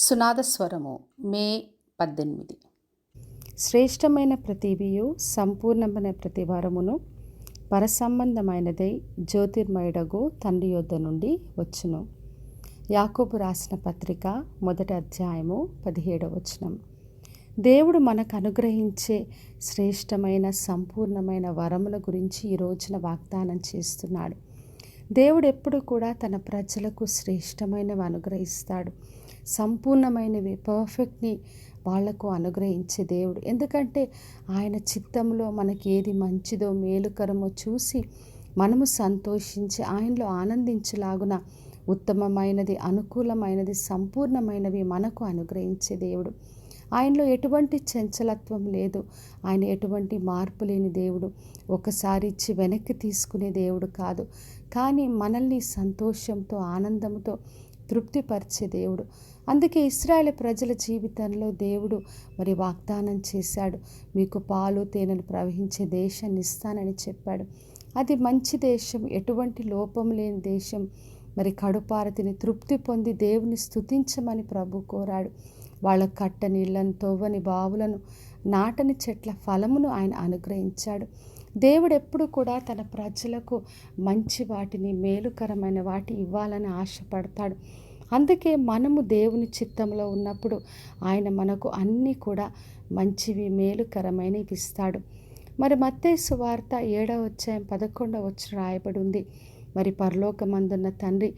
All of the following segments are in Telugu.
సునాదస్వరము మే 18. శ్రేష్టమైన ప్రతివియు సంపూర్ణమైన ప్రతి వరమును పరసంబంధమైనదై జ్యోతిర్మయుడగు తండ్రి యొద్ద నుండి వచ్చును. యాకోబు రాసిన పత్రిక 1వ అధ్యాయము 17వ వచనం. దేవుడు మనకు అనుగ్రహించే శ్రేష్టమైన సంపూర్ణమైన వరముల గురించి ఈ రోజున వాగ్దానం చేస్తున్నాడు. దేవుడు ఎప్పుడు కూడా తన ప్రజలకు శ్రేష్టమైనవి అనుగ్రహిస్తాడు. సంపూర్ణమైనవి, పర్ఫెక్ట్ని వాళ్లకు అనుగ్రహించే దేవుడు. ఎందుకంటే ఆయన చిత్తంలో మనకి ఏది మంచిదో మేలుకరమో చూసి మనము సంతోషించి ఆయనలో ఆనందించలాగున ఉత్తమమైనది, అనుకూలమైనది, సంపూర్ణమైనవి మనకు అనుగ్రహించే దేవుడు. ఆయనలో ఎటువంటి చంచలత్వం లేదు. ఆయన ఎటువంటి మార్పు లేని దేవుడు. ఒకసారి ఇచ్చి వెనక్కి తీసుకునే దేవుడు కాదు. కానీ మనల్ని సంతోషంతో, ఆనందంతో తృప్తిపరిచే దేవుడు. అందుకే ఇశ్రాయేలు ప్రజల జీవితంలో దేవుడు వాగ్దానం చేశాడు. మీకు పాలు తేనెలు ప్రవహించే దేశాన్ని ఇస్తానని చెప్పాడు. అది మంచి దేశం, ఎటువంటి లోపం లేని దేశం. కడుపారతిని తృప్తి పొంది దేవుని స్తుతించమని ప్రభు కోరాడు. వాళ్ళ కట్ట నీళ్లను, తవ్వని బావులను, నాటని చెట్ల ఫలమును ఆయన అనుగ్రహించాడు. దేవుడు ఎప్పుడు కూడా తన ప్రజలకు మంచి వాటిని, మేలుకరమైన వాటి ఇవ్వాలని ఆశపడతాడు. అందుకే మనము దేవుని చిత్తంలో ఉన్నప్పుడు ఆయన మనకు అన్నీ కూడా మంచివి, మేలుకరమైనవి ఇస్తాడు. మత్తయి సువార్త 7వ అధ్యాయం 11వ వచనం రాయబడి ఉంది. పరలోకమందున్న తండ్రి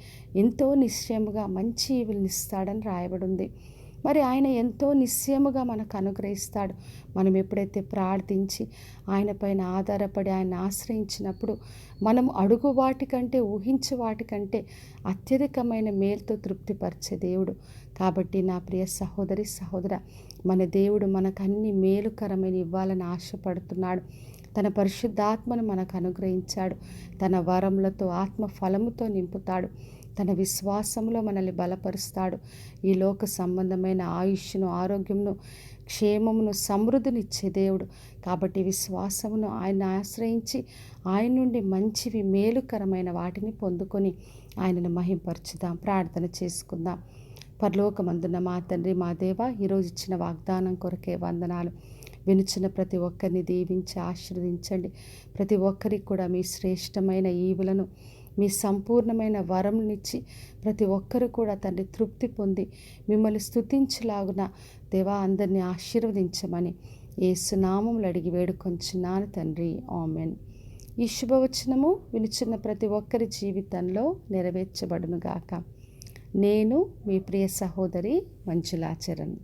ఎంతో నిశ్చయముగా మంచి ఈవులను ఇస్తాడని రాయబడి ఉంది. ఆయన ఎంతో నిశ్చయముగా మనకు అనుగ్రహిస్తాడు. మనం ఎప్పుడైతే ప్రార్థించి ఆయన పైన ఆధారపడి ఆయన ఆశ్రయించినప్పుడు మనం అడుగు వాటికంటే, ఊహించే వాటికంటే అత్యధికమైన మేలుతో తృప్తిపరిచే దేవుడు. కాబట్టి నా ప్రియ సహోదరి, సహోదర, మన దేవుడు మనకు అన్ని మేలుకరమైన ఇవ్వాలని ఆశపడుతున్నాడు. తన పరిశుద్ధాత్మను మనకు అనుగ్రహించాడు. తన వరములతో, ఆత్మ ఫలముతో నింపుతాడు. తన విశ్వాసంలో మనల్ని బలపరుస్తాడు. ఈ లోక సంబంధమైన ఆయుష్ను, ఆరోగ్యమును, క్షేమమును, సమృద్ధినిచ్చే దేవుడు. కాబట్టి విశ్వాసమును ఆయన ఆశ్రయించి ఆయన నుండి మంచివి, మేలుకరమైన వాటిని పొందుకొని ఆయనను మహింపరచుదాం. ప్రార్థన చేసుకుందాం. పరలోకమందున్న మా తండ్రి, మా దేవ, ఈరోజు ఇచ్చిన వాగ్దానం కొరకే వందనాలు. వినుచున్న ప్రతి ఒక్కరిని దీవించి ఆశీర్వదించండి. ప్రతి ఒక్కరికి కూడా మీ శ్రేష్టమైన ఈవులను, మీ సంపూర్ణమైన వరంనిచ్చి ప్రతి ఒక్కరు కూడా తండ్రి తృప్తి పొంది మిమ్మల్ని స్తుతించలాగున దేవా అందరినీ ఆశీర్వదించమని యేసు నామములో అడిగి వేడుకొంచున్నాను తండ్రి. ఆమెన్. ఈ శుభవచనము వినుచున్న ప్రతి ఒక్కరి జీవితంలో నెరవేర్చబడునుగాక. నేను మీ ప్రియ సహోదరి మంజులాచరణ్.